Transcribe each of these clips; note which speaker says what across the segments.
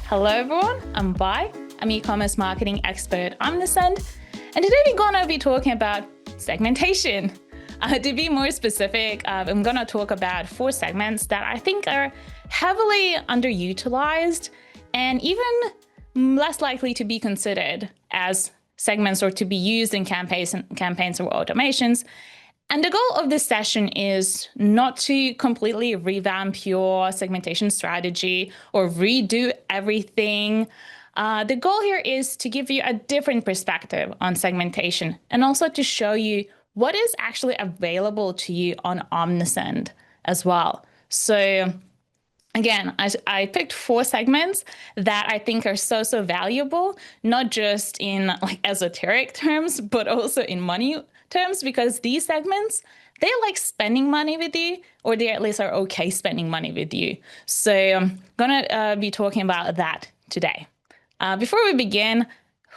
Speaker 1: Hello everyone, I'm Bai. I'm e-commerce marketing expert at Omnisend, and today we're going to be talking about segmentation. To be more specific, I'm going to talk about 4 segments that I think are heavily underutilized and even less likely to be considered as segments or to be used in campaigns or automations. And the goal of this session is not to completely revamp your segmentation strategy or redo everything. The goal here is to give you a different perspective on segmentation and also to show you what is actually available to you on Omnisend as well. So again, I picked 4 segments that I think are so valuable, not just in like esoteric terms, but also in money terms, because these segments, they like spending money with you, or they at least are okay spending money with you. So I'm gonna be talking about that today. Before we begin,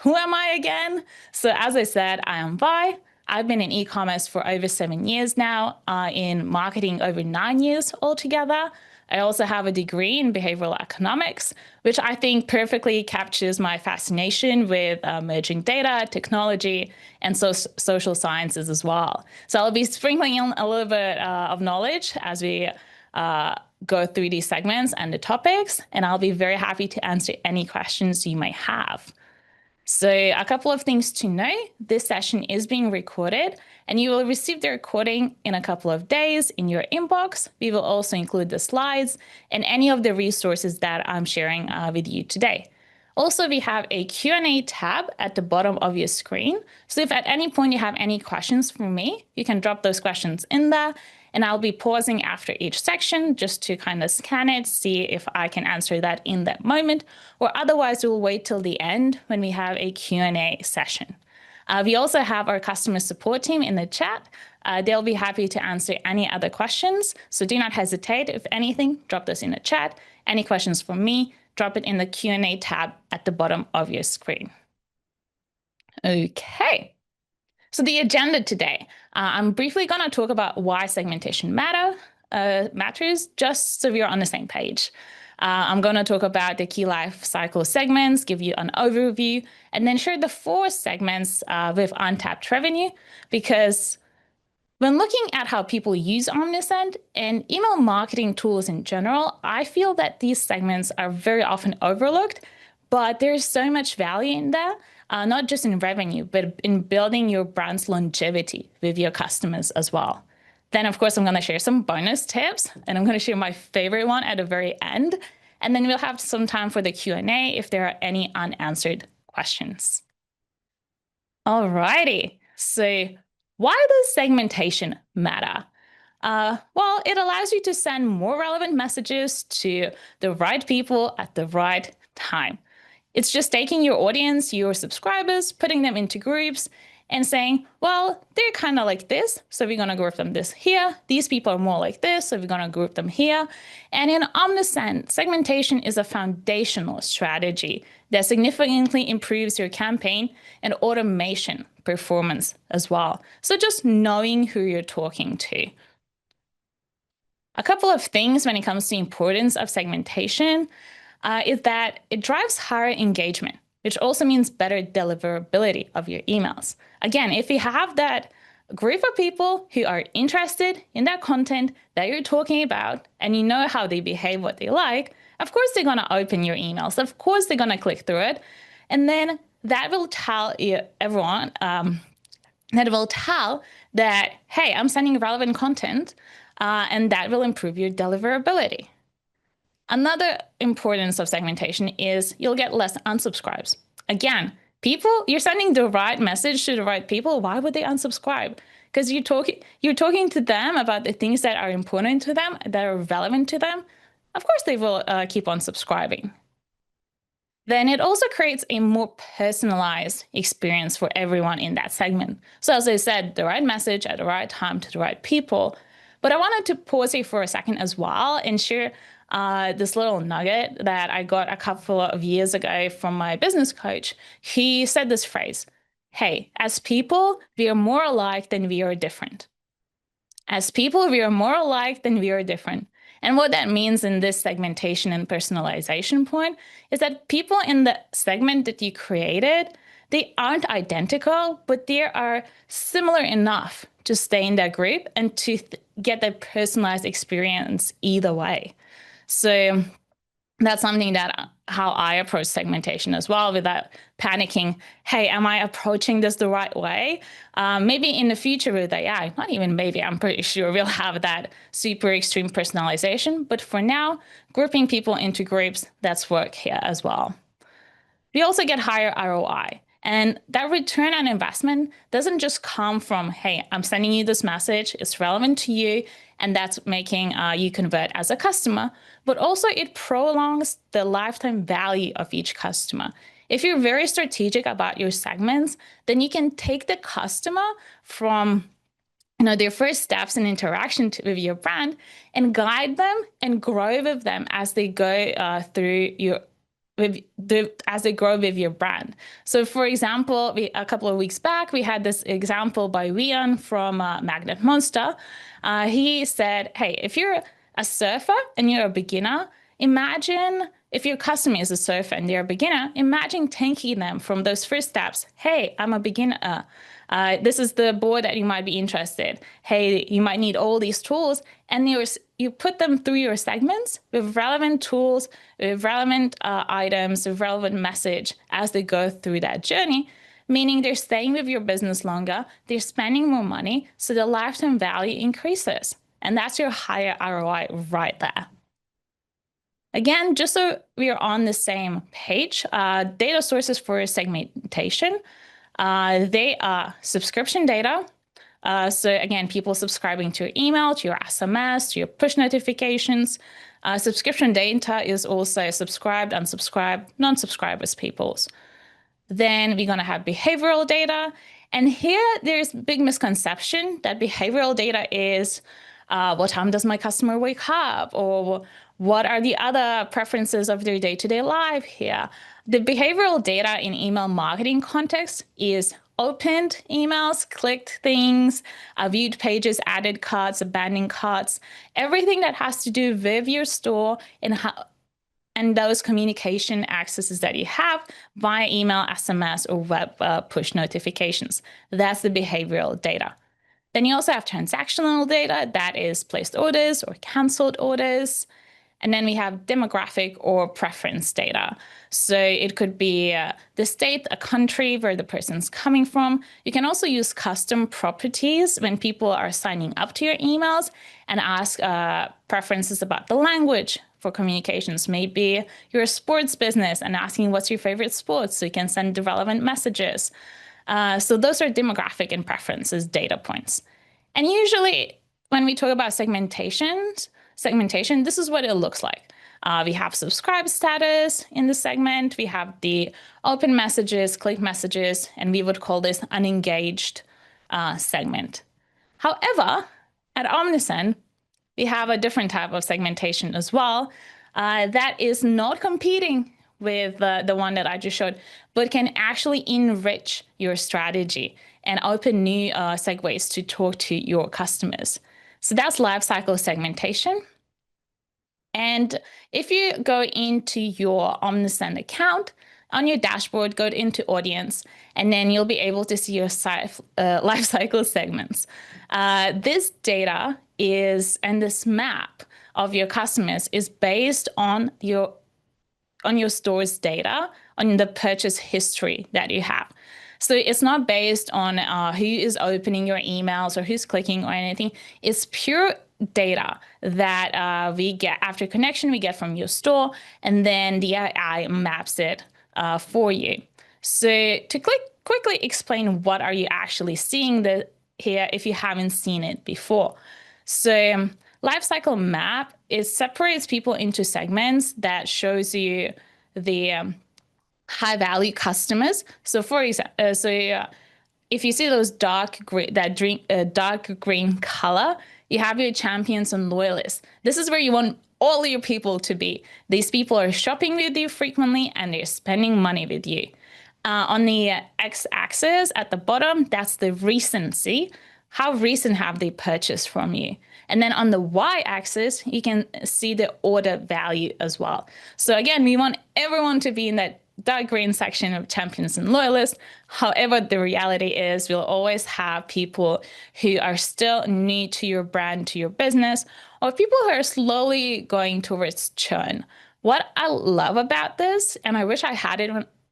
Speaker 1: who am I again? So as I said, I am Vi. I've been in e-commerce for over 7 years now, in marketing over 9 years altogether. I also have a degree in behavioral economics, which I think perfectly captures my fascination with merging data, technology, and social sciences as well. So I'll be sprinkling in a little bit of knowledge as we go through these segments and the topics, and I'll be very happy to answer any questions you may have. So a couple of things to know: this session is being recorded and you will receive the recording in a couple of days in your inbox. We will also include the slides and any of the resources that I'm sharing with you today. Also, we have a Q&A tab at the bottom of your screen. So if at any point you have any questions for me, you can drop those questions in there, and I'll be pausing after each section just to kind of scan it, see if I can answer that in that moment, or otherwise we'll wait till the end when we have a Q&A session. We also have our customer support team in the chat. They'll be happy to answer any other questions. So do not hesitate. If anything, drop this in the chat. Any questions from me, drop it in the Q&A tab at the bottom of your screen. Okay. So the agenda today, I'm briefly going to talk about why segmentation matters, just so we're on the same page. I'm going to talk about the key life cycle segments, give you an overview, and then share the 4 segments with untapped revenue, because when looking at how people use Omnisend and email marketing tools in general, I feel that these segments are very often overlooked, but there's so much value in that, not just in revenue, but in building your brand's longevity with your customers as well. Then, of course, I'm going to share some bonus tips, and I'm going to share my favorite one at the very end. And then we'll have some time for the Q&A if there are any unanswered questions. Alrighty, so why does segmentation matter? Well, it allows you to send more relevant messages to the right people at the right time. It's just taking your audience, your subscribers, putting them into groups and saying, well, they're kind of like this, so we're going to group them this here. These people are more like this, so we're going to group them here. And in Omnisend, segmentation is a foundational strategy that significantly improves your campaign and automation performance as well. So just knowing who you're talking to. A couple of things when it comes to the importance of segmentation is that it drives higher engagement, which also means better deliverability of your emails. Again, if you have that group of people who are interested in that content that you're talking about, and you know how they behave, what they like, of course they're going to open your emails. Of course they're going to click through it. And then that will tell everyone, that, hey, I'm sending relevant content, and that will improve your deliverability. Another importance of segmentation is you'll get less unsubscribes. Again, you're sending the right message to the right people. Why would they unsubscribe? Because you're talking to them about the things that are important to them, that are relevant to them. Of course, they will keep on subscribing. Then it also creates a more personalized experience for everyone in that segment. So as I said, the right message at the right time to the right people. But I wanted to pause here for a second as well and share this little nugget that I got a couple of years ago from my business coach. He said this phrase, hey, as people, we are more alike than we are different. As people, we are more alike than we are different. And what that means in this segmentation and personalization point is that people in the segment that you created, they aren't identical, but they are similar enough to stay in that group and to get that personalized experience either way. So that's something that how I approach segmentation as well, without panicking. Hey, am I approaching this the right way? Maybe in the future with AI, not even maybe, I'm pretty sure we'll have that super extreme personalization. But for now, grouping people into groups, that's work here as well. We also get higher ROI. And that return on investment doesn't just come from, hey, I'm sending you this message, it's relevant to you, and that's making you convert as a customer, but also it prolongs the lifetime value of each customer. If you're very strategic about your segments, then you can take the customer from their first steps in interaction with your brand and guide them and grow with them as they go through your as they grow with your brand. So for example, a couple of weeks back, we had this example by Rian from Magnet Monster. He said, hey, if you're a surfer and you're a beginner, imagine if your customer is a surfer and they're a beginner, imagine taking them from those first steps. Hey, I'm a beginner. This is the board that you might be interested. Hey, you might need all these tools, and you put them through your segments with relevant tools, with relevant items, with relevant message as they go through that journey, meaning they're staying with your business longer, they're spending more money, so the lifetime value increases. And that's your higher ROI right there. Again, just so we are on the same page, data sources for segmentation, they are subscription data. So again, people subscribing to your email, to your SMS, to your push notifications. Subscription data is also subscribed, unsubscribed, non-subscribers people's. Then we're going to have behavioral data. And here there's big misconception that behavioral data is what time does my customer wake up, or what are the other preferences of their day-to-day life here. The behavioral data in email marketing context is opened emails, clicked things, viewed pages, added carts, abandoned carts, everything that has to do with your store and those communication accesses that you have via email, SMS, or web push notifications. That's the behavioral data. Then you also have transactional data, that is placed orders or canceled orders. And then we have demographic or preference data. So it could be the state, a country where the person's coming from. You can also use custom properties when people are signing up to your emails and ask preferences about the language for communications. Maybe you're a sports business and asking what's your favorite sport, so you can send the relevant messages. So those are demographic and preferences data points. And usually when we talk about segmentation, this is what it looks like. We have subscribe status in the segment. We have the open messages, click messages, and we would call this unengaged segment. However, at Omnisend, we have a different type of segmentation as well that is not competing with the one that I just showed, but can actually enrich your strategy and open new segues to talk to your customers. So that's lifecycle segmentation. And if you go into your Omnisend account, on your dashboard, go into audience, and then you'll be able to see your lifecycle segments. This data is, and this map of your customers is based on your store's data, on the purchase history that you have. So it's not based on who is opening your emails or who's clicking or anything. It's pure data that we get after connection, we get from your store, and then the AI maps it for you. So to quickly explain what are you actually seeing here if you haven't seen it before. So Lifecycle map, it separates people into segments that shows you the high value customers. So for example, if you see those dark green color, you have your champions and loyalists. This is where you want all your people to be. These people are shopping with you frequently and they're spending money with you. On the x-axis at the bottom, that's the recency. How recent have they purchased from you? And then on the y-axis, you can see the order value as well. So again, we want everyone to be in that dark green section of champions and loyalists. However, the reality is we'll always have people who are still new to your brand, to your business, or people who are slowly going towards churn. What I love about this, and I wish I had it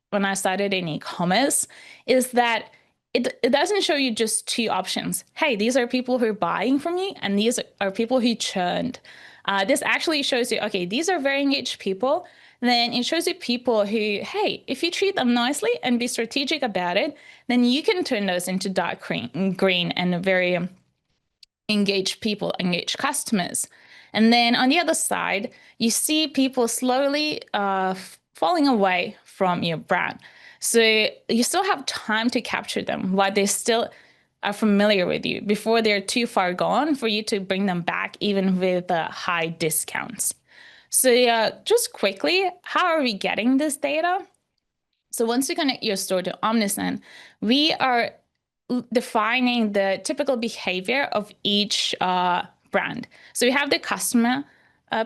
Speaker 1: when I started in e-commerce, is that it doesn't show you just two options. Hey, these are people who are buying from you, and these are people who churned. This actually shows you, okay, these are very engaged people. Then it shows you people who, hey, if you treat them nicely and be strategic about it, then you can turn those into dark green and very engaged people, engaged customers. And then on the other side, you see people slowly falling away from your brand. So you still have time to capture them while they still are familiar with you before they're too far gone for you to bring them back, even with high discounts. So just quickly, how are we getting this data? So once you connect your store to Omnisend, we are defining the typical behavior of each brand. So we have the customer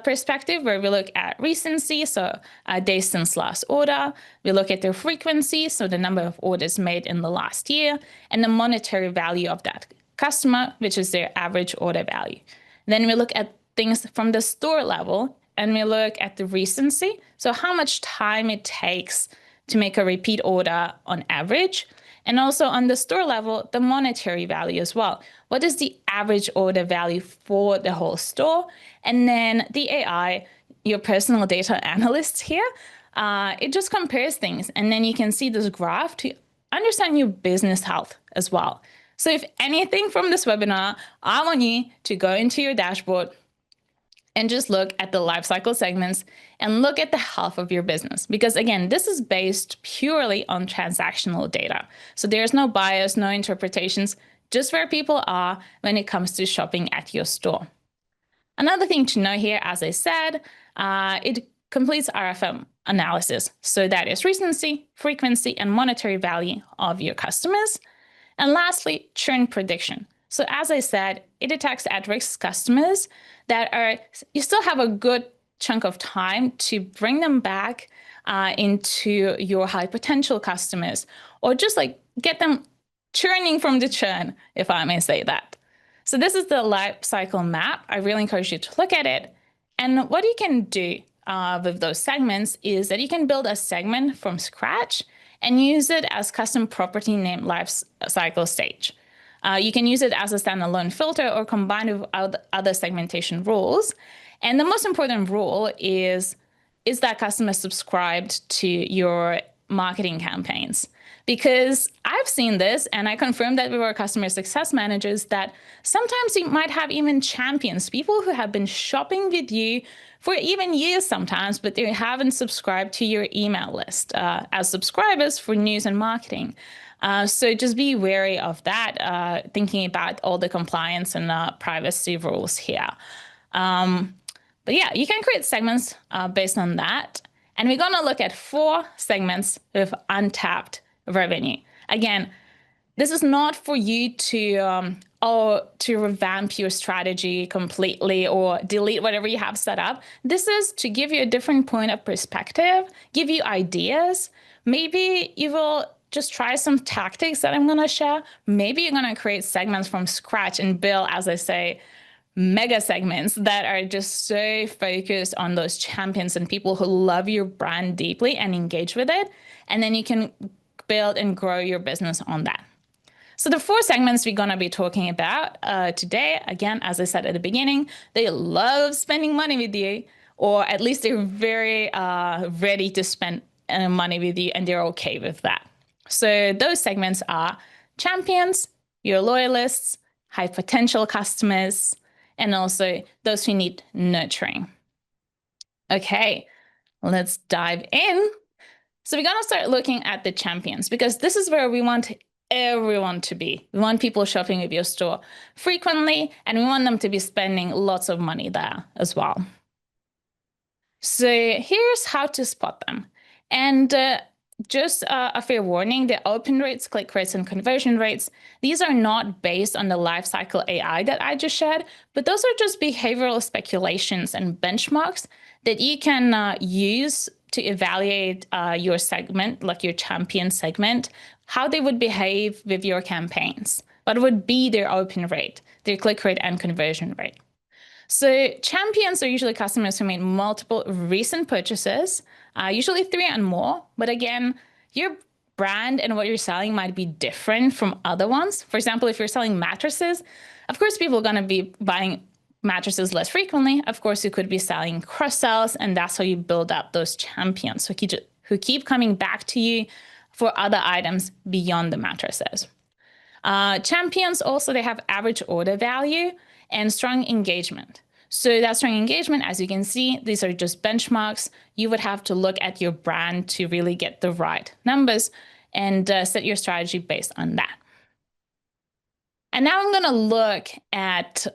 Speaker 1: perspective where we look at recency, so days since last order. We look at their frequency, so the number of orders made in the last year, and the monetary value of that customer, which is their average order value. Then we look at things from the store level, and we look at the recency, so how much time it takes to make a repeat order on average. And also on the store level, the monetary value as well. What is the average order value for the whole store? And then the AI, your personal data analyst here, it just compares things. And then you can see this graph to understand your business health as well. So if anything from this webinar, I want you to go into your dashboard and just look at the lifecycle segments and look at the health of your business. Because again, this is based purely on transactional data. So there's no bias, no interpretations, just where people are when it comes to shopping at your store. Another thing to know here, as I said, it completes RFM analysis. So that is recency, frequency, and monetary value of your customers. And lastly, churn prediction. So as I said, it detects at-risk customers that you still have a good chunk of time to bring them back into your high potential customers, or just like get them churning from the churn, if I may say that. So this is the life cycle map. I really encourage you to look at it. And what you can do with those segments is that you can build a segment from scratch and use it as custom property named life cycle stage. You can use it as a standalone filter or combine with other segmentation rules. And the most important rule is that customer subscribed to your marketing campaigns? Because I've seen this, and I confirmed that with our customer success managers, that sometimes you might have even champions, people who have been shopping with you for even years sometimes, but they haven't subscribed to your email list as subscribers for news and marketing. So just be wary of that, thinking about all the compliance and privacy rules here. But yeah, you can create segments based on that. And we're going to look at 4 segments with untapped revenue. Again, this is not for you to revamp your strategy completely or delete whatever you have set up. This is to give you a different point of perspective, give you ideas. Maybe you will just try some tactics that I'm going to share. Maybe you're going to create segments from scratch and build, as I say, mega segments that are just so focused on those champions and people who love your brand deeply and engage with it. And then you can build and grow your business on that. So the 4 segments we're going to be talking about today, again, as I said at the beginning, they love spending money with you, or at least they're very ready to spend money with you, and they're okay with that. So those segments are champions, your loyalists, high potential customers, and also those who need nurturing. Okay, let's dive in. So we're going to start looking at the champions, because this is where we want everyone to be. We want people shopping with your store frequently, and we want them to be spending lots of money there as well. So here's how to spot them. And just a fair warning, the open rates, click rates, and conversion rates, these are not based on the Lifecycle AI that I just shared, but those are just behavioral speculations and benchmarks that you can use to evaluate your segment, like your champion segment, how they would behave with your campaigns. What would be their open rate, their click rate, and conversion rate. So champions are usually customers who made multiple recent purchases, usually 3 and more. But again, your brand and what you're selling might be different from other ones. For example, if you're selling mattresses, of course, people are going to be buying mattresses less frequently. Of course, you could be selling cross sells, and that's how you build up those champions who keep coming back to you for other items beyond the mattresses. Champions also, they have average order value and strong engagement. So that strong engagement, as you can see, these are just benchmarks. You would have to look at your brand to really get the right numbers and set your strategy based on that. And now I'm going to look at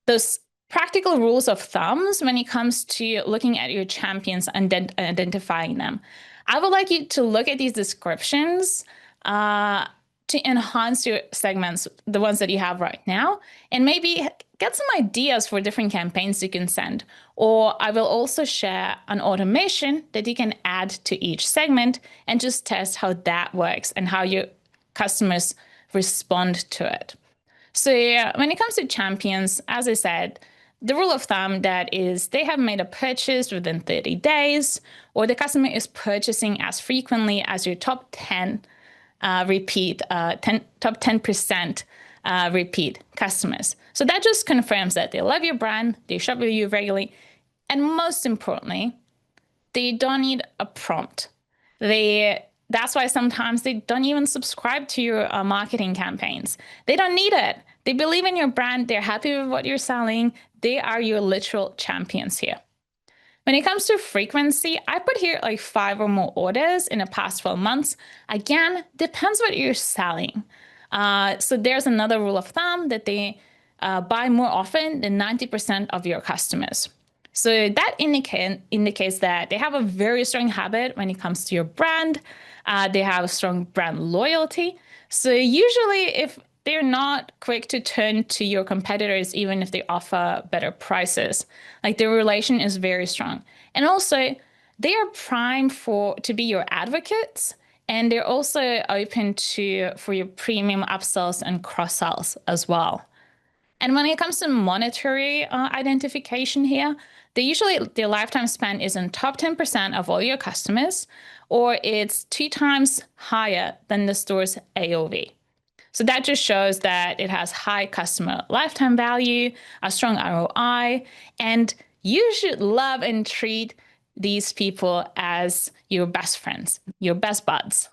Speaker 1: those practical rules of thumbs when it comes to looking at your champions and identifying them. I would like you to look at these descriptions to enhance your segments, the ones that you have right now, and maybe get some ideas for different campaigns you can send. Or I will also share an automation that you can add to each segment and just test how that works and how your customers respond to it. So when it comes to champions, as I said, the rule of thumb that is they have made a purchase within 30 days, or the customer is purchasing as frequently as your top 10 top 10% repeat customers. So that just confirms that they love your brand, they shop with you regularly, and most importantly, they don't need a prompt. That's why sometimes they don't even subscribe to your marketing campaigns. They don't need it. They believe in your brand. They're happy with what you're selling. They are your literal champions here. When it comes to frequency, I put here like 5 or more orders in the past 12 months. Again, depends what you're selling. So there's another rule of thumb that they buy more often than 90% of your customers. So that indicates that they have a very strong habit when it comes to your brand. They have a strong brand loyalty. So usually if they're not quick to turn to your competitors, even if they offer better prices, like their relation is very strong. And also they are primed to be your advocates. And they're also open for your premium upsells and cross sells as well. And when it comes to monetary identification here, their lifetime spend is in top 10% of all your customers, or it's 2 times higher than the store's AOV. So that just shows that it has high customer lifetime value, a strong ROI, and you should love and treat these people as your best friends, your best buds.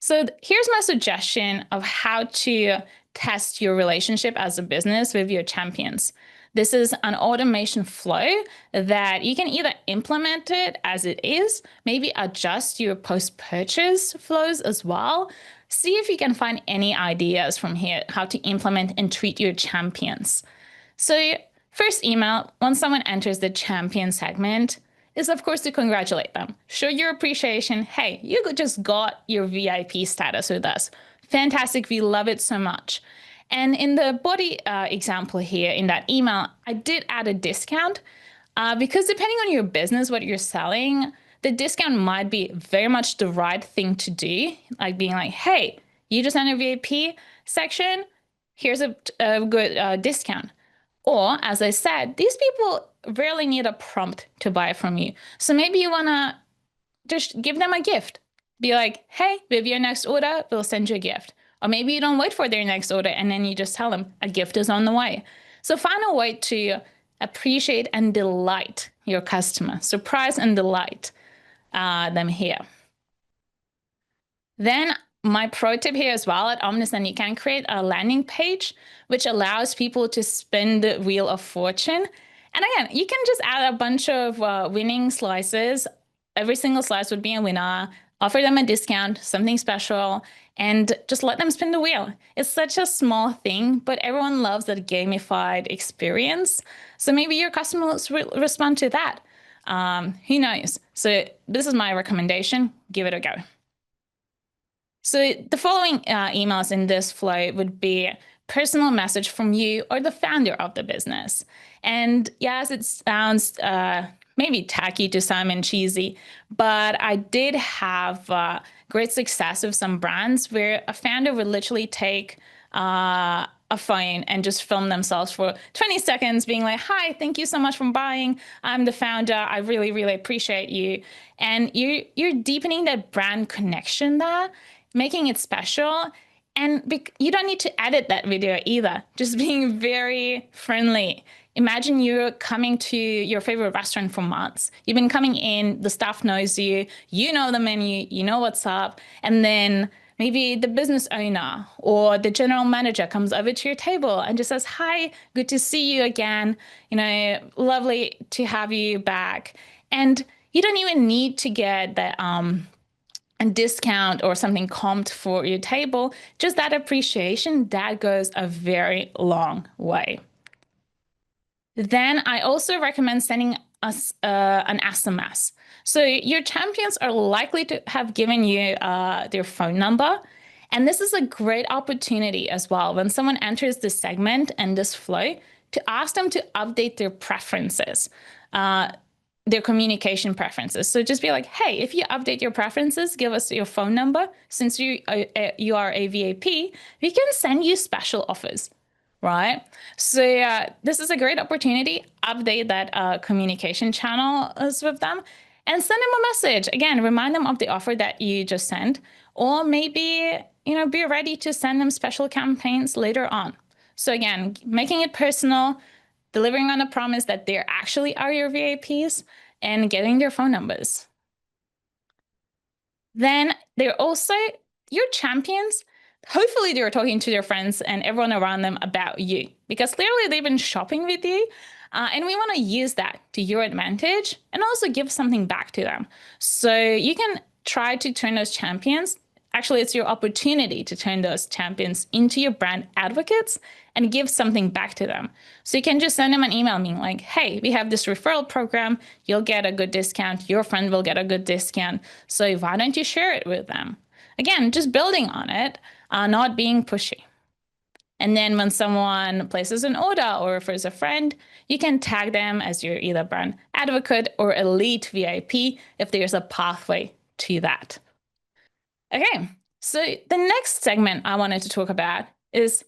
Speaker 1: So here's my suggestion of how to test your relationship as a business with your champions. This is an automation flow that you can either implement it as it is, maybe adjust your post-purchase flows as well. See if you can find any ideas from here, how to implement and treat your champions. So first email, once someone enters the champion segment, is of course to congratulate them. Show your appreciation. Hey, you just got your VIP status with us. Fantastic, we love it so much. And in the body example here, in that email, I did add a discount because depending on your business, what you're selling, the discount might be very much the right thing to do. Like being like, hey, you just entered VIP section, here's a good discount. Or as I said, these people rarely need a prompt to buy from you. So maybe you wanna just give them a gift. Be like, hey, with your next order, we'll send you a gift. Or maybe you don't wait for their next order and then you just tell them a gift is on the way. So find a way to appreciate and delight your customer. Surprise and delight them here. Then my pro tip here as well at Omnisend, you can create a landing page which allows people to spin the wheel of fortune. And again, you can just add a bunch of winning slices. Every single slice would be a winner. Offer them a discount, something special, and just let them spin the wheel. It's such a small thing, but everyone loves that gamified experience. So maybe your customers will respond to that. Who knows? So this is my recommendation. Give it a go. So the following emails in this flow would be personal message from you or the founder of the business. And yes, it sounds maybe tacky to some and cheesy, but I did have great success with some brands where a founder would literally take a phone and just film themselves for 20 seconds being like, hi, thank you so much for buying. I'm the founder. I really, really appreciate you. And you're deepening that brand connection there, making it special. And you don't need to edit that video either, just being very friendly. Imagine you're coming to your favorite restaurant for months. You've been coming in, the staff knows you, you know the menu, you know what's up. And then maybe the business owner or the general manager comes over to your table and just says, hi, good to see you again. Lovely to have you back. And you don't even need to get the a discount or something comped for your table. Just that appreciation, that goes a very long way. Then I also recommend sending us an SMS. So your champions are likely to have given you their phone number. And this is a great opportunity as well when someone enters this segment and this flow to ask them to update their preferences, their communication preferences. So just be like, hey, if you update your preferences, give us your phone number. Since you are a VIP, we can send you special offers. Right. So this is a great opportunity. Update that communication channel with them and send them a message. Again, remind them of the offer that you just sent, or maybe, be ready to send them special campaigns later on. So again, making it personal, delivering on a promise that they actually are your VIPs, and getting their phone numbers. Then they're also your champions. Hopefully they're talking to their friends and everyone around them about you, because clearly they've been shopping with you. And we want to use that to your advantage and also give something back to them. So you can try to turn those champions. Actually, it's your opportunity to turn those champions into your brand advocates and give something back to them. So you can just send them an email being like, hey, we have this referral program. You'll get a good discount. Your friend will get a good discount. So why don't you share it with them? Again, just building on it, not being pushy. And then when someone places an order or refers a friend, you can tag them as your either brand advocate or elite VIP if there's a pathway to that. Okay, so the next segment I wanted to talk about is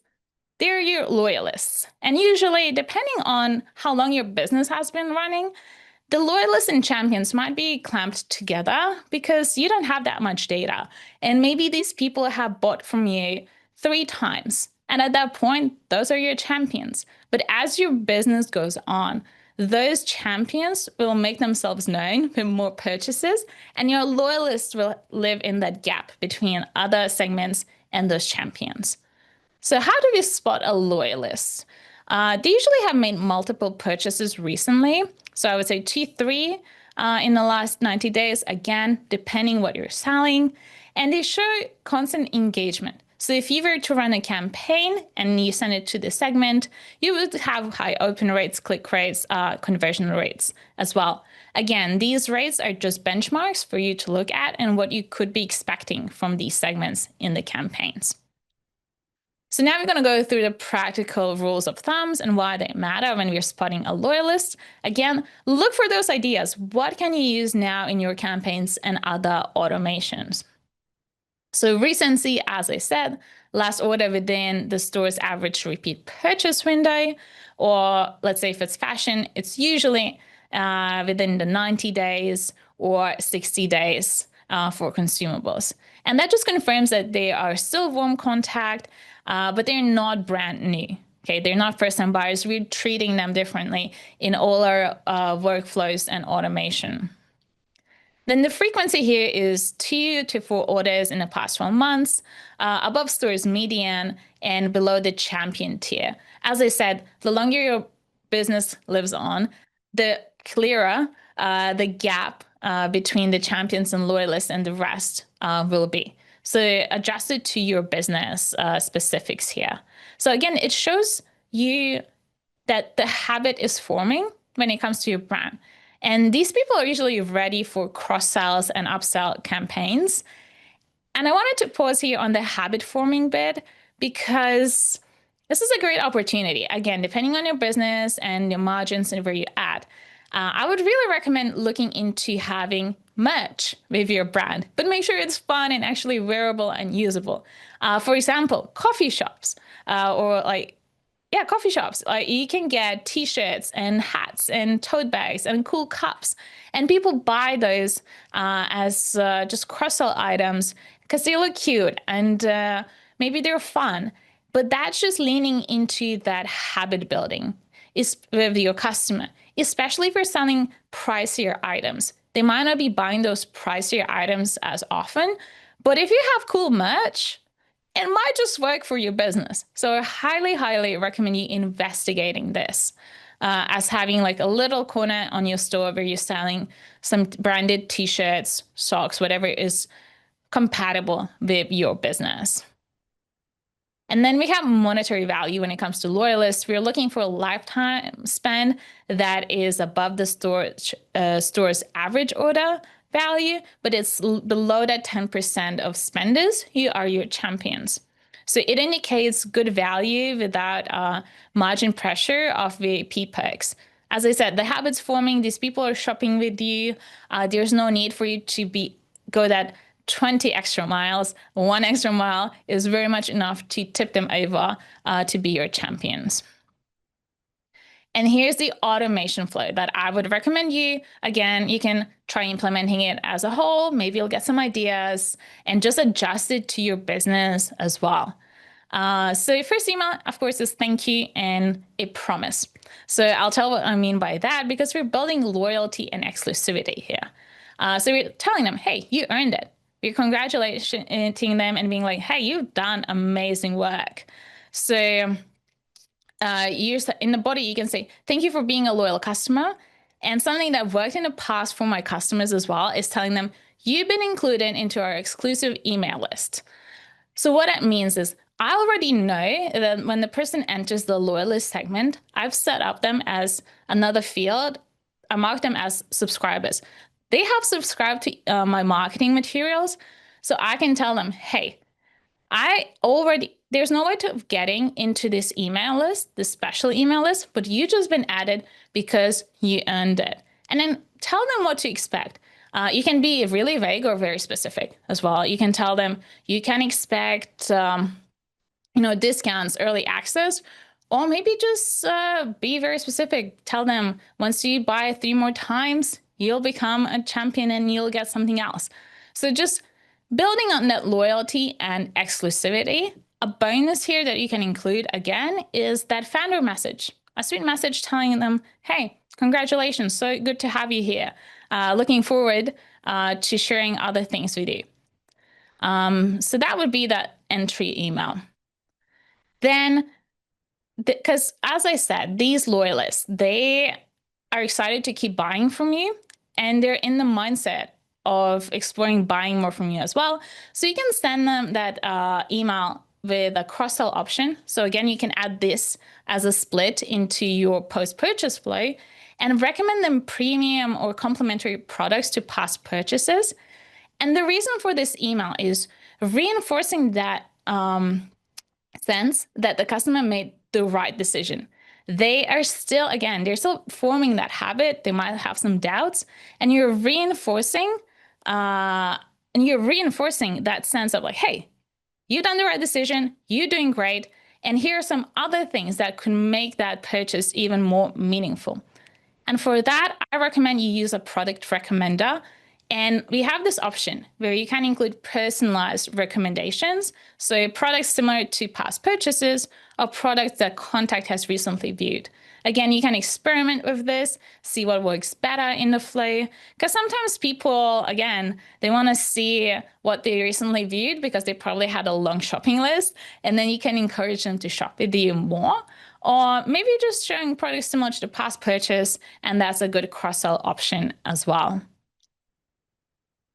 Speaker 1: they're your loyalists. And usually, depending on how long your business has been running, the loyalists and champions might be clamped together because you don't have that much data. And maybe these people have bought from you 3 times. And at that point, those are your champions. But as your business goes on, those champions will make themselves known with more purchases, and your loyalists will live in that gap between other segments and those champions. So how do we spot a loyalist? They usually have made multiple purchases recently. So I would say 2, 3 in the last 90 days, again, depending what you're selling. And they show constant engagement. So if you were to run a campaign and you send it to the segment, you would have high open rates, click rates, conversion rates as well. Again, these rates are just benchmarks for you to look at and what you could be expecting from these segments in the campaigns. So now we're going to go through the practical rules of thumbs and why they matter when we're spotting a loyalist. Again, look for those ideas. What can you use now in your campaigns and other automations? So recency, as I said, last order within the store's average repeat purchase window, or let's say if it's fashion, it's usually within the 90 days or 60 days for consumables. And that just confirms that they are still warm contact, but they're not brand new. Okay, they're not first-time buyers. We're treating them differently in all our workflows and automation. Then the frequency here is 2 to 4 orders in the past 12 months, above store's median and below the champion tier. As I said, the longer your business lives on, the clearer the gap between the champions and loyalists and the rest will be. So adjust it to your business specifics here. So again, it shows you that the habit is forming when it comes to your brand. And these people are usually ready for cross-sells and upsell campaigns. And I wanted to pause here on the habit forming bit because this is a great opportunity. Again, depending on your business and your margins and where you're at, I would really recommend looking into having merch with your brand, but make sure it's fun and actually wearable and usable. For example, coffee shops or like yeah, coffee shops. You can get t-shirts and hats and tote bags and cool cups. And people buy those as just cross-sell items because they look cute and maybe they're fun. But that's just leaning into that habit building is with your customer, especially if you're selling pricier items. They might not be buying those pricier items as often, but if you have cool merch, it might just work for your business. So I highly, highly recommend you investigating this as having like a little corner on your store where you're selling some branded t-shirts, socks, whatever is compatible with your business. And then we have monetary value when it comes to loyalists. We're looking for a lifetime spend that is above the store's average order value, but it's below that 10% of spenders who are your champions. So it indicates good value without margin pressure of VIP perks. As I said, the habits forming, these people are shopping with you. There's no need for you to go that 20 extra miles. 1 extra mile is very much enough to tip them over to be your champions. And here's the automation flow that I would recommend you. Again, you can try implementing it as a whole. Maybe you'll get some ideas and just adjust it to your business as well. So your first email, of course, is thank you and a promise. So I'll tell what I mean by that because we're building loyalty and exclusivity here. So we're telling them, hey, you earned it. We're congratulating them and being like, hey, you've done amazing work. So in the body, you can say, thank you for being a loyal customer. And something that worked in the past for my customers as well is telling them, you've been included into our exclusive email list. So what that means is I already know that when the person enters the loyalist segment, I've set up them as another field. I mark them as subscribers. They have subscribed to my marketing materials. So I can tell them, hey, there's no way of getting into this email list, this special email list, but you just been added because you earned it. And then tell them what to expect. You can be really vague or very specific as well. You can tell them you can expect, discounts, early access, or maybe just be very specific. Tell them once you buy 3 more times, you'll become a champion and you'll get something else. So just building on that loyalty and exclusivity. A bonus here that you can include again is that founder message, a sweet message telling them, hey, congratulations, so good to have you here. Looking forward to sharing other things with you. So that would be that entry email. Then, because as I said, these loyalists, they are excited to keep buying from you and they're in the mindset of exploring buying more from you as well. So you can send them that email with a cross-sell option. So again, you can add this as a split into your post-purchase flow and recommend them premium or complimentary products to past purchases. And the reason for this email is reinforcing that sense that the customer made the right decision. They are still, again, they're still forming that habit. They might have some doubts, and you're reinforcing that sense of like, hey, you've done the right decision, you're doing great, and here are some other things that could make that purchase even more meaningful. And for that, I recommend you use a product recommender. And we have this option where you can include personalized recommendations. So products similar to past purchases or products that contact has recently viewed. Again, you can experiment with this, see what works better in the flow. Because sometimes people, again, they want to see what they recently viewed because they probably had a long shopping list. And then you can encourage them to shop with you more. Or maybe just showing products similar to the past purchase, and that's a good cross-sell option as well.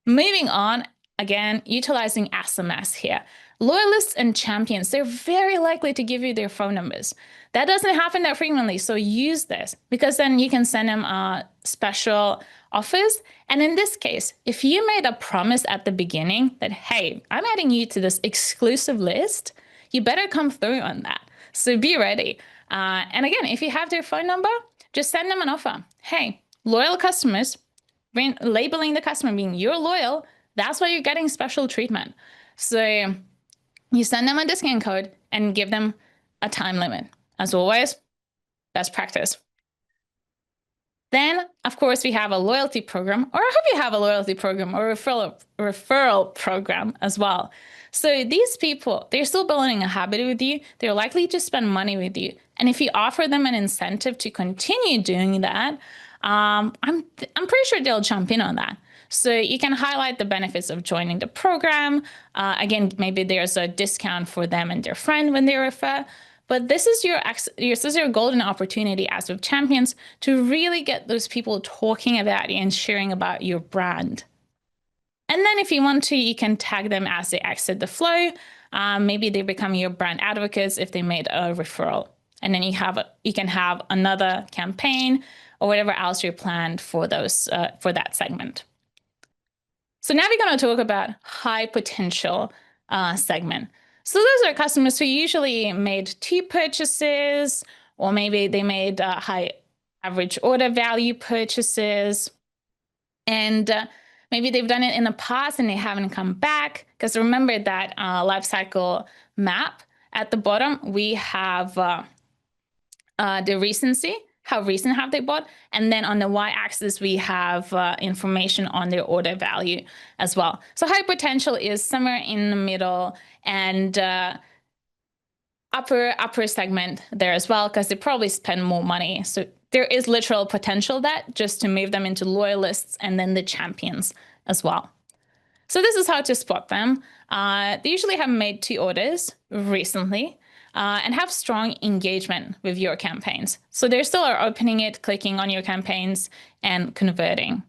Speaker 1: Moving on, again, utilizing SMS here. Loyalists and champions, they're very likely to give you their phone numbers. That doesn't happen that frequently, so use this because then you can send them special offers. And in this case, if you made a promise at the beginning that, hey, I'm adding you to this exclusive list, you better come through on that. So be ready. And again, if you have their phone number, just send them an offer. Hey, loyal customers, labeling the customer being you're loyal, that's why you're getting special treatment. So you send them a discount code and give them a time limit. As always, best practice. Then, of course, we have a loyalty program, or I hope you have a loyalty program or referral program as well. So these people, they're still building a habit with you. They're likely to spend money with you. And if you offer them an incentive to continue doing that, I'm pretty sure they'll jump in on that. So you can highlight the benefits of joining the program. Again, maybe there's a discount for them and their friend when they refer. But this is your golden opportunity as with champions to really get those people talking about you and sharing about your brand. And then if you want to, you can tag them as they exit the flow. Maybe they become your brand advocates if they made a referral. And then you can have another campaign or whatever else you planned for that segment. So now we're going to talk about high potential segment. So those are customers who usually made 2 purchases, or maybe they made high average order value purchases. And maybe they've done it in the past and they haven't come back. Because remember that lifecycle map at the bottom, we have the recency. How recent have they bought? And then on the y-axis, we have information on their order value as well. So high potential is somewhere in the middle and upper segment there as well, because they probably spend more money. So there is literal potential that just to move them into loyalists and then the champions as well. So this is how to spot them. They usually have made 2 orders recently. And have strong engagement with your campaigns. So they still are opening it, clicking on your campaigns, and converting.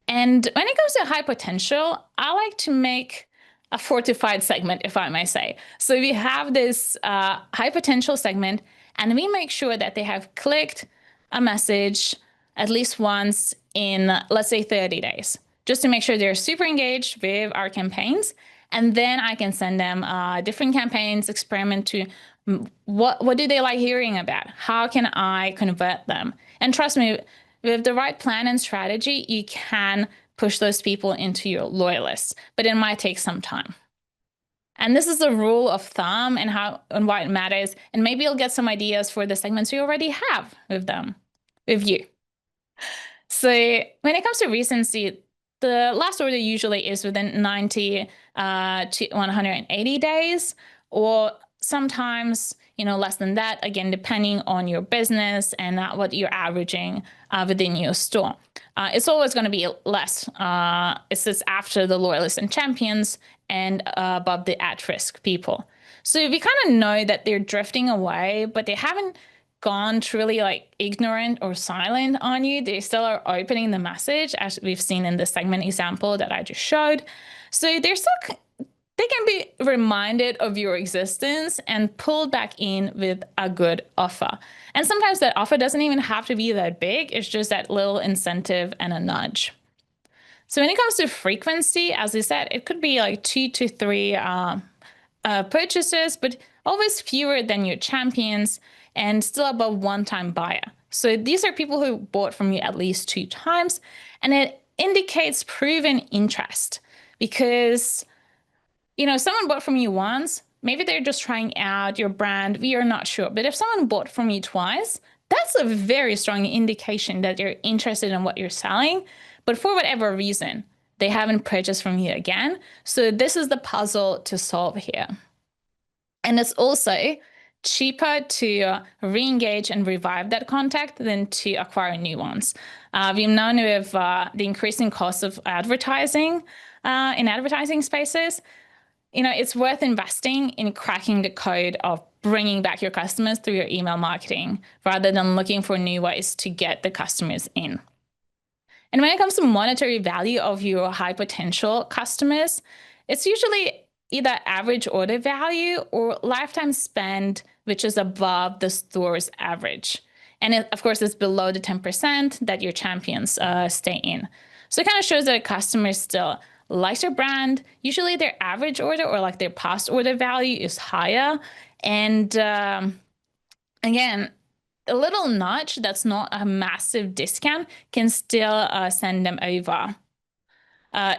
Speaker 1: And when it comes to high potential, I like to make a fortified segment, if I may say. So we have this high potential segment, and we make sure that they have clicked a message at least once in, let's say, 30 days, just to make sure they're super engaged with our campaigns. And then I can send them different campaigns, experiment to what do they like hearing about? How can I convert them? And trust me, with the right plan and strategy, you can push those people into your loyalists, but it might take some time. And this is a rule of thumb and why it matters. And maybe you'll get some ideas for the segments you already have with you. So when it comes to recency, the last order usually is within 90 to 180 days, or sometimes, less than that, again, depending on your business and what you're averaging within your store. It's always going to be less. It's just after the loyalists and champions and above the at-risk people. So if you kind of know that they're drifting away, but they haven't gone truly like ignorant or silent on you, they still are opening the message, as we've seen in the segment example that I just showed. So they can be reminded of your existence and pulled back in with a good offer. And sometimes that offer doesn't even have to be that big. It's just that little incentive and a nudge. So when it comes to frequency, as I said, it could be like 2 to 3 purchases, but always fewer than your champions and still above one-time buyer. So these are people who bought from you at least 2 times, and it indicates proven interest because, someone bought from you once, maybe they're just trying out your brand, we are not sure. But if someone bought from you twice, that's a very strong indication that they're interested in what you're selling, but for whatever reason, they haven't purchased from you again. So this is the puzzle to solve here. And it's also cheaper to re-engage and revive that contact than to acquire new ones. We've known with the increasing cost of advertising in advertising spaces, it's worth investing in cracking the code of bringing back your customers through your email marketing rather than looking for new ways to get the customers in. And when it comes to monetary value of your high potential customers, it's usually either average order value or lifetime spend, which is above the store's average. And of course, it's below the 10% that your champions stay in. So it kind of shows that a customer still likes your brand. Usually their average order or like their past order value is higher. And again, a little nudge that's not a massive discount can still send them over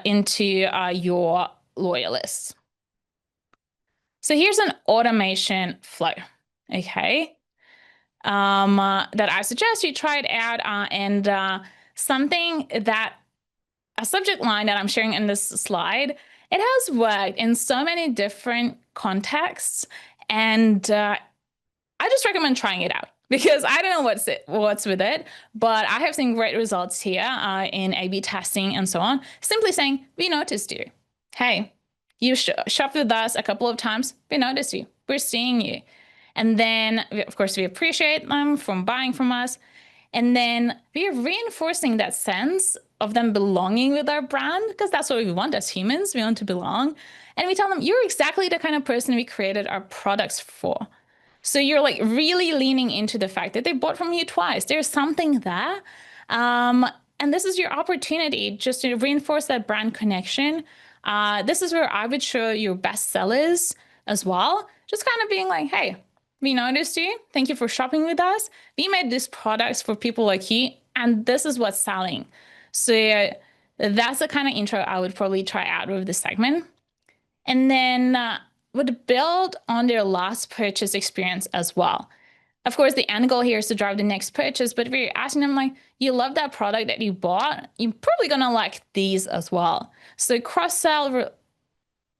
Speaker 1: into your loyalists. So here's an automation flow, okay, that I suggest you try it out, and something that a subject line that I'm sharing in this slide, it has worked in so many different contexts, and I just recommend trying it out because I don't know what's with it, but I have seen great results here in A/B testing and so on. Simply saying, we noticed you. Hey, you shopped with us a couple of times. We noticed you. We're seeing you. And then, of course, we appreciate them from buying from us. And then we are reinforcing that sense of them belonging with our brand, because that's what we want as humans. We want to belong. And we tell them, you're exactly the kind of person we created our products for. So you're like really leaning into the fact that they bought from you twice. There's something there. And this is your opportunity just to reinforce that brand connection. This is where I would show your best sellers as well. Just kind of being like, hey, we noticed you. Thank you for shopping with us. We made these products for people like you, and this is what's selling. So that's the kind of intro I would probably try out with this segment. And then would build on their last purchase experience as well. Of course, the end goal here is to drive the next purchase, but if you're asking them like, you love that product that you bought, you're probably gonna like these as well. So cross-sell,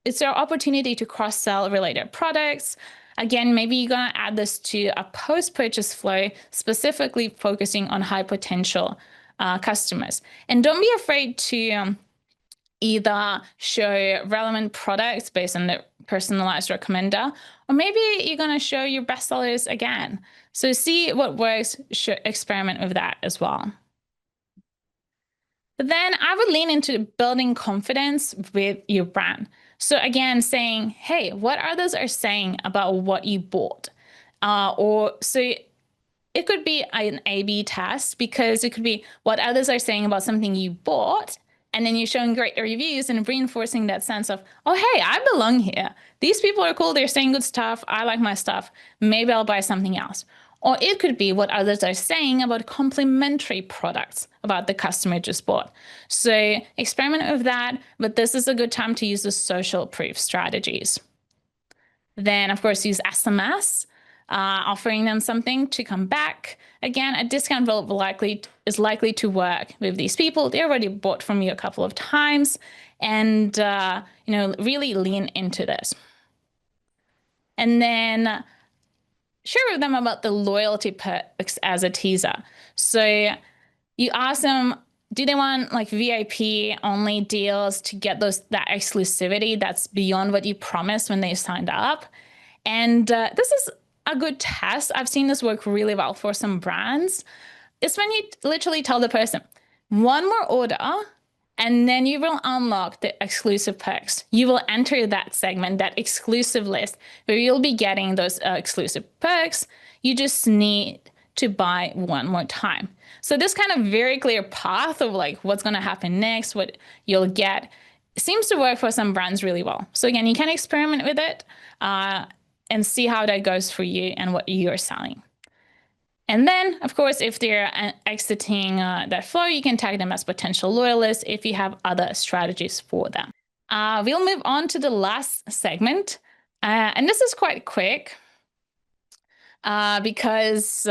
Speaker 1: it's your opportunity to cross-sell related products. Again, maybe you're gonna add this to a post-purchase flow, specifically focusing on high potential customers. And don't be afraid to either show relevant products based on the personalized recommender, or maybe you're going to show your best sellers again. So see what works, experiment with that as well. But then I would lean into building confidence with your brand. So again, saying, hey, what others are saying about what you bought? So it could be an A/B test, because it could be what others are saying about something you bought, and then you're showing great reviews and reinforcing that sense of, oh, hey, I belong here. These people are cool. They're saying good stuff. I like my stuff. Maybe I'll buy something else. Or it could be what others are saying about complementary products about the customer just bought. So experiment with that, but this is a good time to use the social proof strategies. Then, of course, use SMS. Offering them something to come back. Again, a discount is likely to work with these people. They already bought from you a couple of times, and really lean into this. And then share with them about the loyalty perks as a teaser. So you ask them, do they want like VIP only deals to get that exclusivity that's beyond what you promised when they signed up? And this is a good test. I've seen this work really well for some brands. It's when you literally tell the person, one more order, and then you will unlock the exclusive perks. You will enter that segment, that exclusive list, where you'll be getting those exclusive perks. You just need to buy one more time. So this kind of very clear path of like what's going to happen next, what you'll get, seems to work for some brands really well. So again, you can experiment with it and see how that goes for you and what you're selling. And then, of course, if they're exiting that flow, you can tag them as potential loyalists if you have other strategies for them. We'll move on to the last segment. And this is quite quick because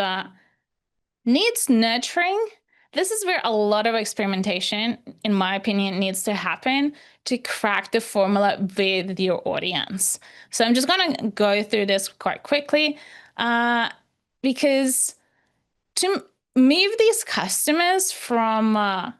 Speaker 1: needs nurturing. This is where a lot of experimentation, in my opinion, needs to happen to crack the formula with your audience. So I'm just going to go through this quite quickly because to move these customers from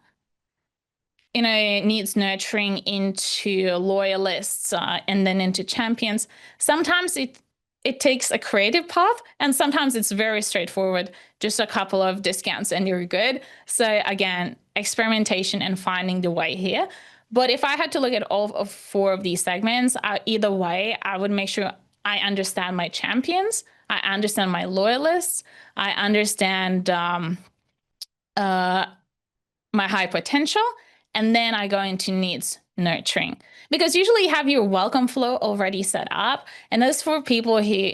Speaker 1: needs nurturing into loyalists and then into champions, sometimes it takes a creative path, and sometimes it's very straightforward, just a couple of discounts and you're good. So again, experimentation and finding the way here. But if I had to look at all of 4 of these segments, either way, I would make sure I understand my champions, I understand my loyalists, I understand my high potential, and then I go into needs nurturing. Because usually you have your welcome flow already set up, and that's for people who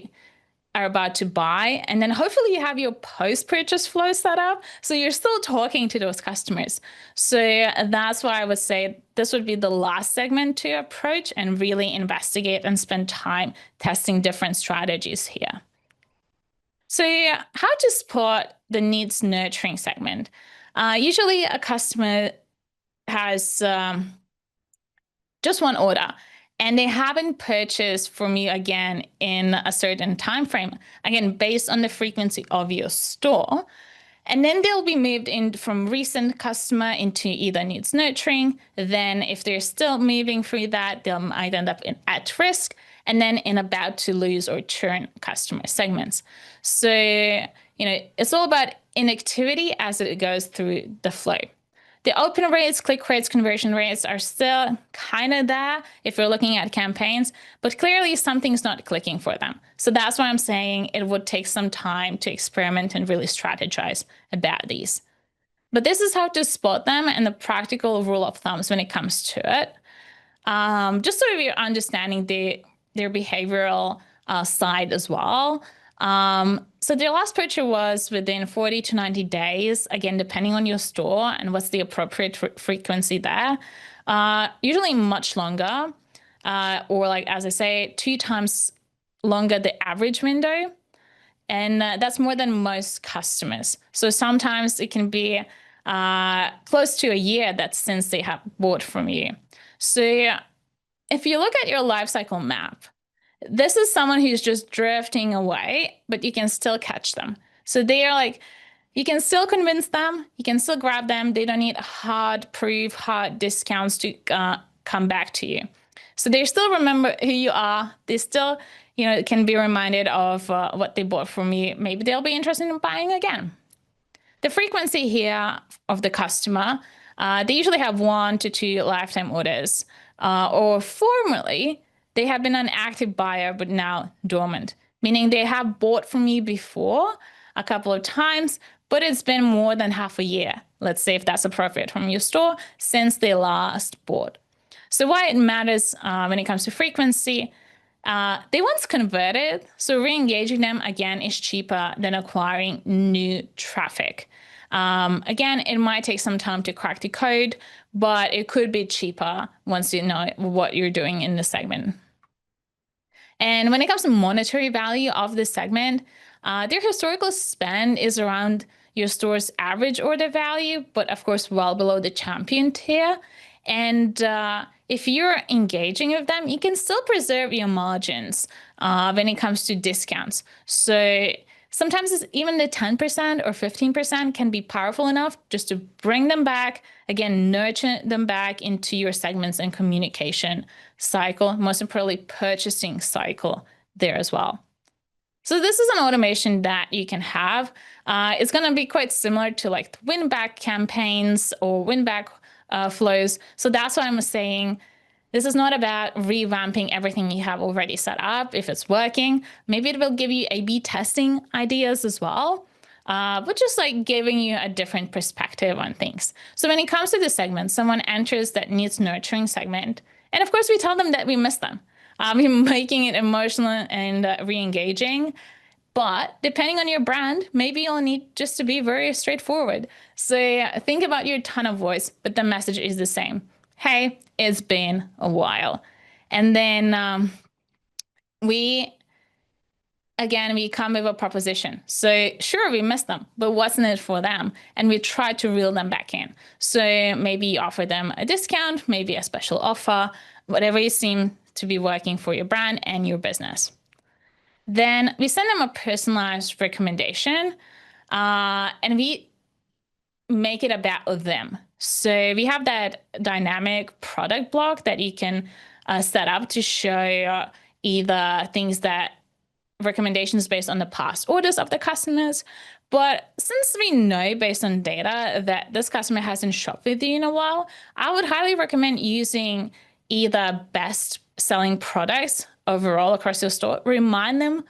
Speaker 1: are about to buy. And then hopefully you have your post-purchase flow set up, so you're still talking to those customers. So that's why I would say this would be the last segment to approach and really investigate and spend time testing different strategies here. So how to spot the needs nurturing segment? Usually a customer has just one order and they haven't purchased from you again in a certain time frame, again, based on the frequency of your store. And then they'll be moved in from recent customer into either needs nurturing. Then if they're still moving through that, they'll might end up in at risk and then in about to lose or churn customer segments. So, it's all about inactivity as it goes through the flow. The open rates, click rates, conversion rates are still kind of there if you're looking at campaigns, but clearly something's not clicking for them. So that's why I'm saying it would take some time to experiment and really strategize about these. But this is how to spot them and the practical rule of thumbs when it comes to it. Just so you're understanding their behavioral side as well. So their last purchase was within 40 to 90 days, again, depending on your store and what's the appropriate frequency there. Usually much longer, or like, as I say, 2 times longer the average window. And that's more than most customers. So sometimes it can be close to a year that since they have bought from you. So if you look at your lifecycle map, this is someone who's just drifting away, but you can still catch them. So they are like, you can still convince them, you can still grab them. They don't need hard proof, hard discounts to come back to you. So they still remember who you are. They still, can be reminded of what they bought from you. Maybe they'll be interested in buying again. The frequency here of the customer, they usually have 1 to 2 lifetime orders, or formerly, they have been an active buyer, but now dormant, meaning they have bought from you before a couple of times, but it's been more than half a year, let's say if that's appropriate, from your store since they last bought. So why it matters when it comes to frequency, they once converted, so re-engaging them again is cheaper than acquiring new traffic. Again, it might take some time to crack the code, but it could be cheaper once you know what you're doing in the segment. And when it comes to monetary value of this segment, their historical spend is around your store's average order value, but of course, well below the champion tier. And if you're engaging with them, you can still preserve your margins when it comes to discounts. So sometimes it's even the 10% or 15% can be powerful enough just to bring them back, again, nurture them back into your segments and communication cycle, most importantly, purchasing cycle there as well. So this is an automation that you can have. It's going to be quite similar to like win back campaigns or win back flows. So that's why I'm saying this is not about revamping everything you have already set up. If it's working, maybe it will give you A/B testing ideas as well, but just like giving you a different perspective on things. So when it comes to the segment, someone enters that needs nurturing segment, and of course we tell them that we miss them. We're making it emotional and re-engaging. But depending on your brand, maybe you'll need just to be very straightforward. So think about your tone of voice, but the message is the same. Hey, it's been a while. And then we come with a proposition. So sure, we miss them, but what's in it for them? And we try to reel them back in. So maybe you offer them a discount, maybe a special offer, whatever you seem to be working for your brand and your business. Then we send them a personalized recommendation, and we make it about them. So we have that dynamic product block that you can set up to show either things that recommendations based on the past orders of the customers. But since we know based on data that this customer hasn't shopped with you in a while, I would highly recommend using either best selling products overall across your store. Remind them,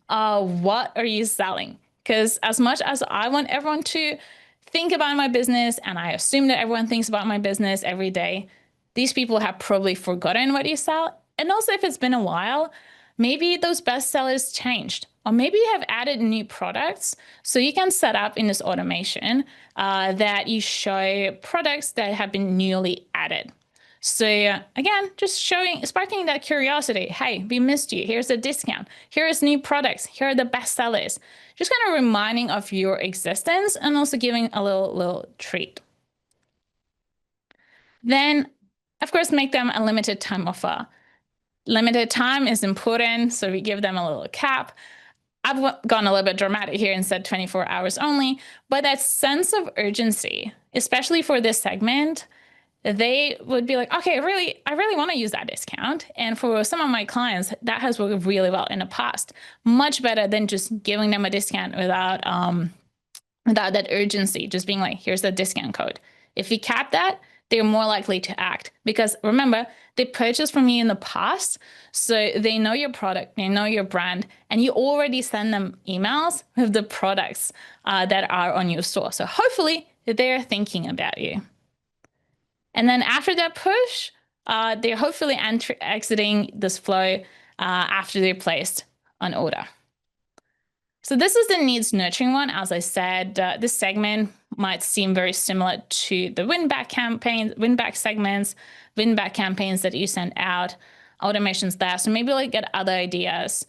Speaker 1: what are you selling? Because as much as I want everyone to think about my business, and I assume that everyone thinks about my business every day, these people have probably forgotten what you sell. And also, if it's been a while, maybe those best sellers changed, or maybe you have added new products. So you can set up in this automation that you show products that have been newly added. So again, just sparking that curiosity. Hey, we missed you. Here's a discount. Here is new products. Here are the best sellers. Just kind of reminding of your existence and also giving a little treat. Then, of course, make them a limited time offer. Limited time is important, so we give them a little cap. I've gone a little bit dramatic here and said 24 hours only, but that sense of urgency, especially for this segment, they would be like, okay, I really want to use that discount. And for some of my clients, that has worked really well in the past. Much better than just giving them a discount without that urgency, just being like, here's the discount code. If you cap that, they're more likely to act because remember, they purchased from you in the past, so they know your product, they know your brand, and you already send them emails with the products that are on your store. So hopefully they're thinking about you. And then after that push, they're hopefully exiting this flow after they're placed on order. So this is the needs nurturing one. As I said, this segment might seem very similar to the win-back campaigns, win-back segments, win-back campaigns that you send out, automations there. So maybe like get other ideas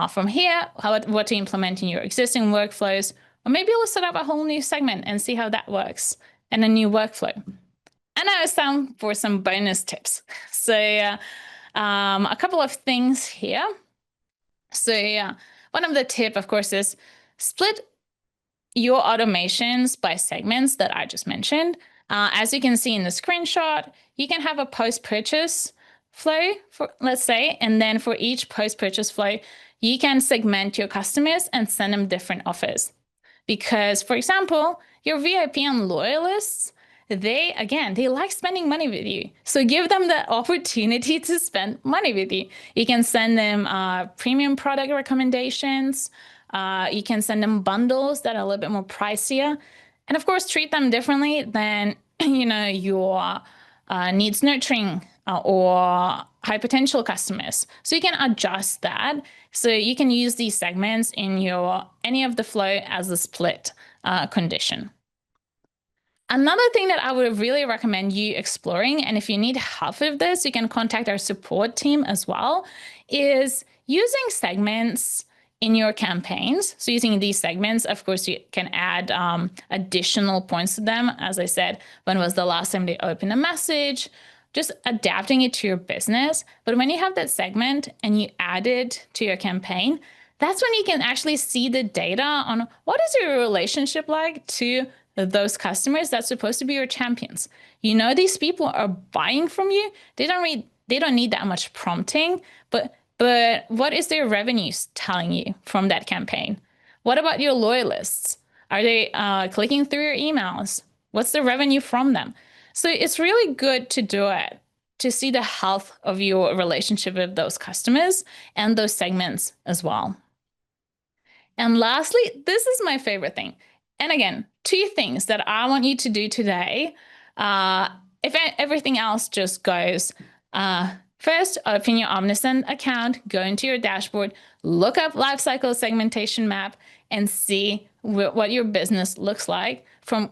Speaker 1: from here, what to implement in your existing workflows, or maybe you'll set up a whole new segment and see how that works and a new workflow. And now it's time for some bonus tips. So a couple of things here. So one of the tip, of course, is split your automations by segments that I just mentioned. As you can see in the screenshot, you can have a post-purchase flow, let's say, and then for each post-purchase flow, you can segment your customers and send them different offers. Because, for example, your VIP and Loyalists, they like spending money with you. So give them the opportunity to spend money with you. You can send them premium product recommendations. You can send them bundles that are a little bit more pricier. And of course, treat them differently than your needs nurturing or high potential customers. So you can adjust that. So you can use these segments in any of the flow as a split condition. Another thing that I would really recommend you exploring, and if you need help with this, you can contact our support team as well, is using segments in your campaigns. So using these segments, of course, you can add additional points to them. As I said, when was the last time they opened a message? Just adapting it to your business. But when you have that segment and you add it to your campaign, that's when you can actually see the data on what is your relationship like to those customers that's supposed to be your champions. These people are buying from you. They don't need that much prompting, but what is their revenues telling you from that campaign? What about your loyalists? Are they clicking through your emails? What's the revenue from them? So it's really good to do it to see the health of your relationship with those customers and those segments as well. And lastly, this is my favorite thing. And again, 2 things that I want you to do today. If everything else just goes, first, open your Omnisend account, go into your dashboard, look up Lifecycle segmentation map, and see what your business looks like from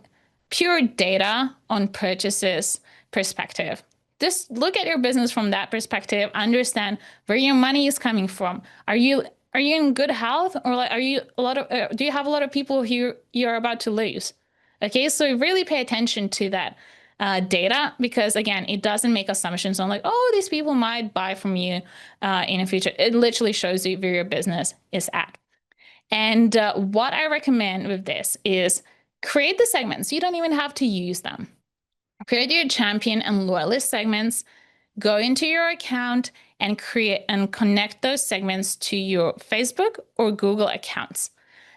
Speaker 1: pure data on purchases perspective. Just look at your business from that perspective, understand where your money is coming from. Are you in good health, or like, do you have a lot of people who you're about to lose? Okay, so really pay attention to that data, because again, it doesn't make assumptions on like, oh, these people might buy from you in the future. It literally shows you where your business is at. And what I recommend with this is create the segments. You don't even have to use them. Create your champion and loyalist segments, go into your account and create and connect those segments to your Facebook or Google accounts.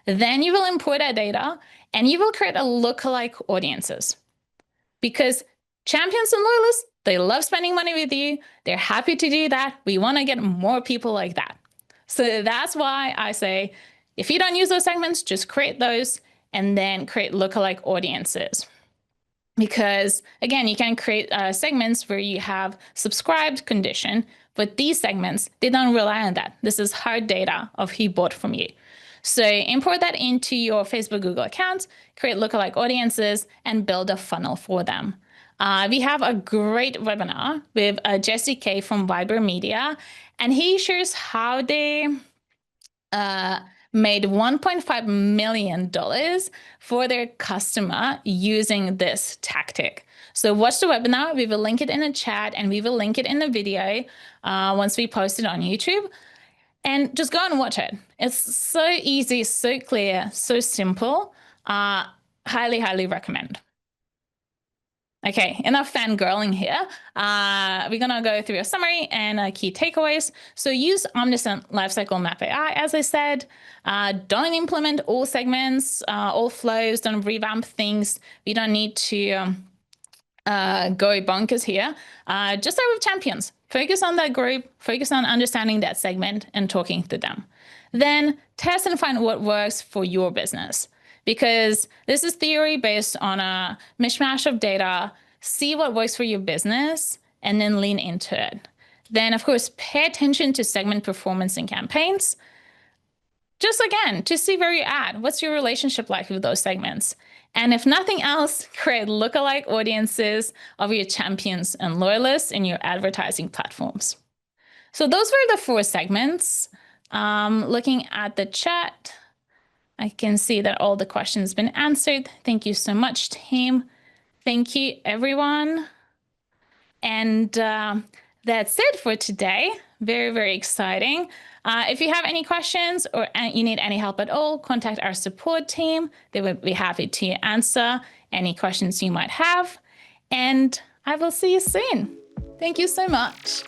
Speaker 1: Then you will import that data and you will create a lookalike audiences, because champions and loyalists, they love spending money with you. They're happy to do that. We want to get more people like that. So that's why I say, if you don't use those segments, just create those and then create lookalike audiences. Because again, you can create segments where you have subscribed condition, but these segments, they don't rely on that. This is hard data of who bought from you. So import that into your Facebook, Google accounts, create lookalike audiences, and build a funnel for them. We have a great webinar with Jesse K from Viber Media, and he shares how they made $1.5 million for their customer using this tactic. So watch the webinar. We will link it in the chat and we will link it in the video once we post it on YouTube. And just go and watch it. It's so easy, so clear, so simple. Highly, highly recommend. Okay, enough fangirling here. We're gonna go through a summary and key takeaways. So use Omnisend Lifecycle Map AI, as I said. Don't implement all segments, all flows, don't revamp things. We don't need to go bonkers here. Just start with champions. Focus on that group, focus on understanding that segment and talking to them. Then test and find what works for your business, because this is theory based on a mishmash of data. See what works for your business and then lean into it. Then, of course, pay attention to segment performance in campaigns. Just again, to see where you're at. What's your relationship like with those segments? And if nothing else, create lookalike audiences of your champions and loyalists in your advertising platforms. So those were the 4 segments. Looking at the chat, I can see that all the questions have been answered. Thank you so much, team. Thank you, everyone. And that's it for today. Very, very exciting. If you have any questions or you need any help at all, contact our support team. They would be happy to answer any questions you might have. And I will see you soon. Thank you so much.